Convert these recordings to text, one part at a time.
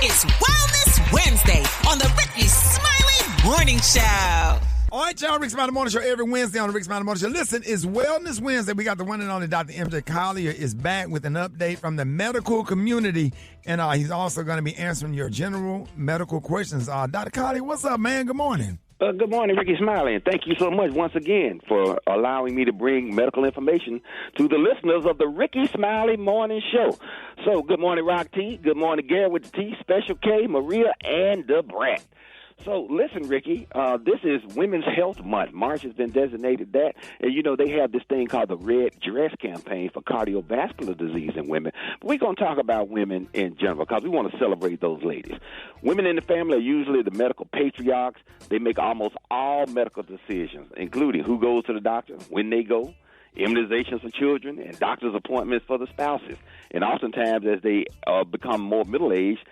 It's Wellness Wednesday on the Rickey Smiley Morning Show. All right, y'all, Rickey Smiley Morning Show every Wednesday on the Rickey Smiley Morning Show. Listen, it's Wellness Wednesday. We got the one and only Dr. MJ Collier is back with an update from the medical community, and he's also going to be answering your general medical questions. Dr. Collier, what's up, man? Good morning. Good morning, Rickey Smiley, and thank you so much once again for allowing me to bring medical information to the listeners of the Rickey Smiley Morning Show. So, good morning, Rock T. Good morning, Gary with the T, Special K, Maria, and the Brat. So, listen, Rickey, this is Women's Health Month. March has been designated that. And, you know, they have this thing called the Red Dress Campaign for cardiovascular disease in women. But we're going to talk about women in general because we want to celebrate those ladies. Women in the family are usually the medical patriarchs. They make almost all medical decisions, including who goes to the doctor, when they go, immunizations for children, and doctor's appointments for the spouses. And oftentimes, as they become more middle-aged,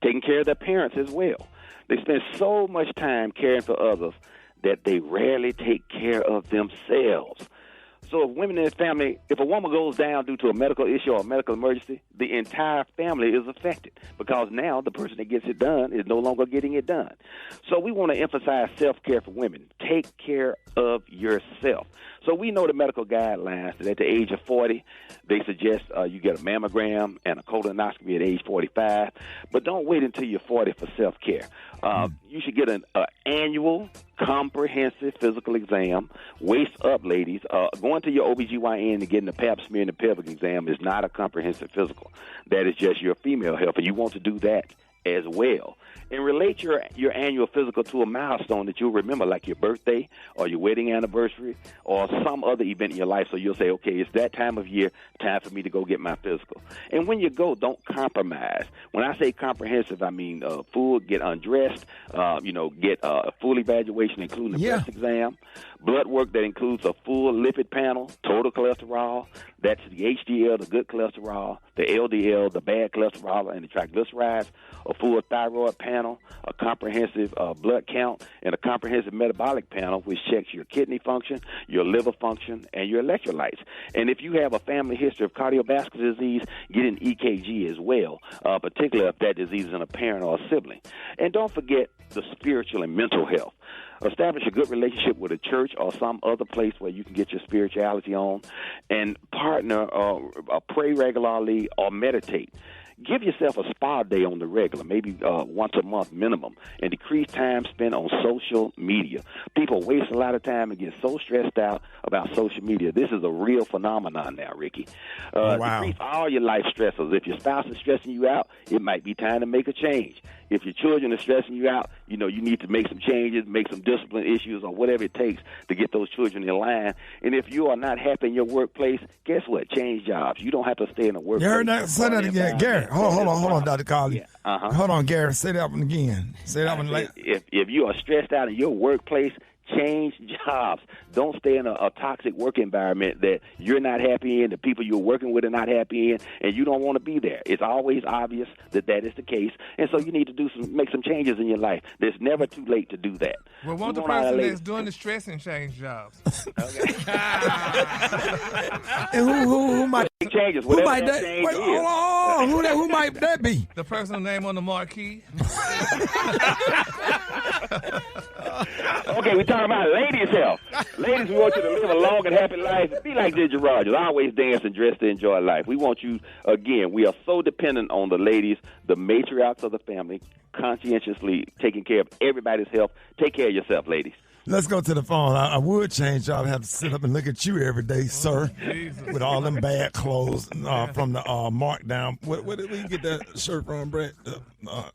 taking care of their parents as well. They spend so much time caring for others that they rarely take care of themselves. So if women in the family, if a woman goes down due to a medical issue or a medical emergency, the entire family is affected because now the person that gets it done is no longer getting it done. So we want to emphasize self-care for women. Take care of yourself. So we know the medical guidelines that at the age of 40, they suggest you get a mammogram and a colonoscopy at age 45. But don't wait until you're 40 for self-care. You should get an annual comprehensive physical exam. Waist up, ladies. Going to your OBGYN and getting a pap smear and a pelvic exam is not a comprehensive physical. That is just your female health, and you want to do that as well. And relate your annual physical to a milestone that you'll remember, like your birthday or your wedding anniversary or some other event in your life. So you'll say, okay, it's that time of year, time for me to go get my physical. And when you go, don't compromise. When I say comprehensive, I mean full, get undressed, get a full evaluation, including a breast exam, blood work that includes a full lipid panel, total cholesterol, that's the HDL, the good cholesterol, the LDL, the bad cholesterol, and the triglycerides, a full thyroid panel, a comprehensive blood count, and a comprehensive metabolic panel, which checks your kidney function, your liver function, and your electrolytes. And if you have a family history of cardiovascular disease, get an EKG as well, particularly if that disease is in a parent or a sibling. And don't forget the spiritual and mental health. Establish a good relationship with a church or some other place where you can get your spirituality on, and partner or pray regularly or meditate. Give yourself a spa day on the regular, maybe once a month minimum, and decrease time spent on social media. People waste a lot of time and get so stressed out about social media. This is a real phenomenon now, Rickey. Decrease all your life stressors. If your spouse is stressing you out, it might be time to make a change. If your children are stressing you out, you need to make some changes, make some discipline issues or whatever it takes to get those children in line. And if you are not happy in your workplace, guess what? Change jobs. You don't have to stay in a workplace. You heard that? Say that again. Gary, hold on, Dr. Collier. Yeah. Hold on, Gary. Say that one again. Say that one later. If you are stressed out in your workplace, change jobs. Don't stay in a toxic work environment that you're not happy in, the people you're working with are not happy in, and you don't want to be there. It's always obvious that is the case, and so you need to make some changes in your life. There's never too late to do that. Well, won't the person that's doing the stressing change jobs? Okay. And who might changes? Who might that that? Wait, hold on. Who might that be? The person's name on the marquee. Okay, we're talking about ladies' health. Ladies, we want you to live a long and happy life. Be like Ginger Rogers. Always dance and dress to enjoy life. We want you, again, we are so dependent on the ladies, the matriarchs of the family, conscientiously taking care of everybody's health. Take care of yourself, ladies. Let's go to the phone. I would change y'all. I'd have to sit up and look at you every day, sir, with all them bad clothes from the markdown. Where did we get that shirt from, Brett?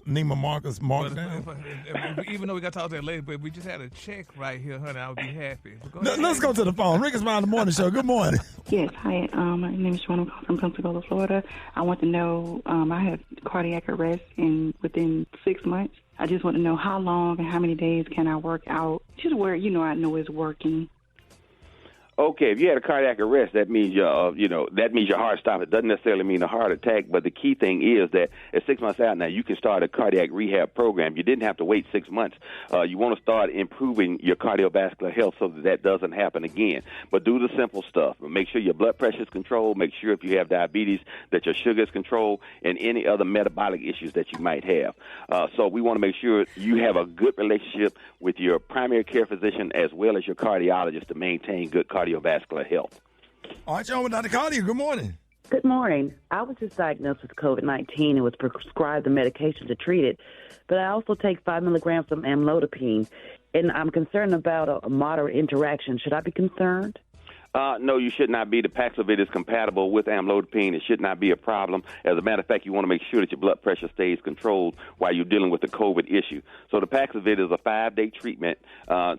Neiman Marcus markdown? Even though we got to talk to that lady, but we just had a check right here, honey. I would be happy. Let's go to the phone. Rickey Smiley Morning Show. Good morning. Yes, hi. My name is Shawana. I'm calling from Pensacola, Florida. I want to know, I have cardiac arrest within 6 months. I just want to know how long and how many days can I work out, just where, I know it's working. Okay, if you had a cardiac arrest, that means that means your heart stopped. It doesn't necessarily mean a heart attack, but the key thing is that at 6 months out now, you can start a cardiac rehab program. You didn't have to wait 6 months. You want to start improving your cardiovascular health so that doesn't happen again. But do the simple stuff. Make sure your blood pressure is controlled. Make sure if you have diabetes that your sugar is controlled and any other metabolic issues that you might have. So we want to make sure you have a good relationship with your primary care physician as well as your cardiologist to maintain good cardiovascular health. All right, y'all, with Dr. Carly, good morning. Good morning. I was just diagnosed with COVID-19 and was prescribed the medication to treat it, but I also take 5 milligrams of amlodipine, and I'm concerned about a moderate interaction. Should I be concerned? No, you should not be. The Paxlovid is compatible with amlodipine. It should not be a problem. As a matter of fact, you want to make sure that your blood pressure stays controlled while you're dealing with the COVID issue. So the Paxlovid is a 5-day treatment. And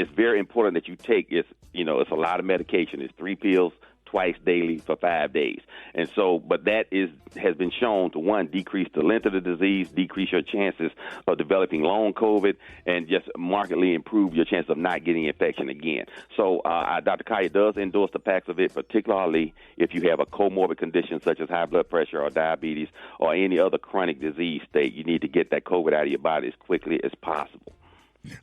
it's very important that you take it's a lot of medication. It's 3 pills twice daily for 5 days. And so, but that has been shown to, one, decrease the length of the disease, decrease your chances of developing long COVID, and just markedly improve your chance of not getting infection again. So Dr. Kaya does endorse the Paxlovid, particularly if you have a comorbid condition such as high blood pressure or diabetes or any other chronic disease state. You need to get that COVID out of your body as quickly as possible.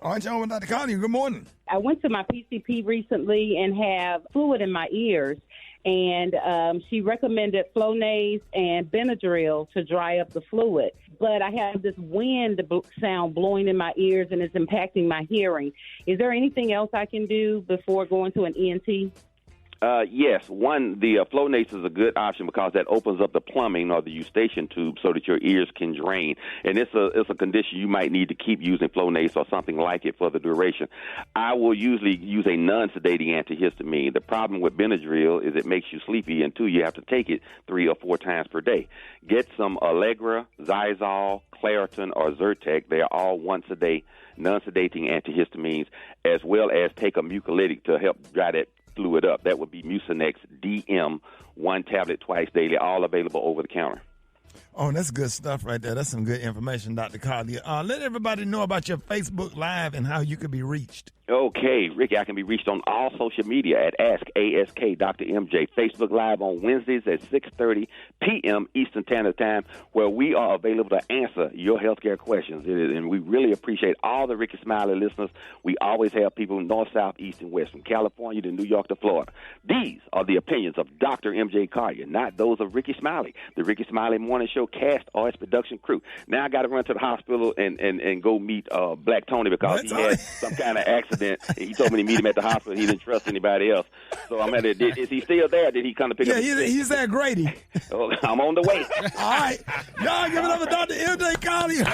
All right, y'all, with Dr. Carly, good morning. I went to my PCP recently and have fluid in my ears, and she recommended Flonase and Benadryl to dry up the fluid. But I have this wind sound blowing in my ears, and it's impacting my hearing. Is there anything else I can do before going to an ENT? Yes. One, the Flonase is a good option because that opens up the plumbing or the eustachian tube so that your ears can drain. And it's a condition you might need to keep using Flonase or something like it for the duration. I will usually use a non-sedating antihistamine. The problem with Benadryl is it makes you sleepy, and 2, you have to take it 3 or 4 times per day. Get some Allegra, Xyzal, Claritin, or Zyrtec. They are all once-a-day non-sedating antihistamines, as well as take a mucolytic to help dry that fluid up. That would be Mucinex DM, 1 tablet twice daily, all available over the counter. Oh, that's good stuff right there. That's some good information, Dr. Carly. Let everybody know about your Facebook Live and how you can be reached. Okay, Ricky, I can be reached on all social media at Ask Dr. MJ. Facebook Live on Wednesdays at 6:30 p.m. Eastern Standard Time, where we are available to answer your healthcare questions. And we really appreciate all the Ricky Smiley listeners. We always have people north, south, east, and west, from California to New York to Florida. These are the opinions of Dr. MJ Collier, not those of Ricky Smiley. The Ricky Smiley Morning Show cast or its production crew. Now I got to run to the hospital and go meet Black Tony because he had some kind of accident. He told me to meet him at the hospital. He didn't trust anybody else. So I'm at it. Is he still there? Did he come to pick up? Yeah, he's at Grady. Oh, I'm on the way. All right. Y'all give it up for Dr. MJ Collier.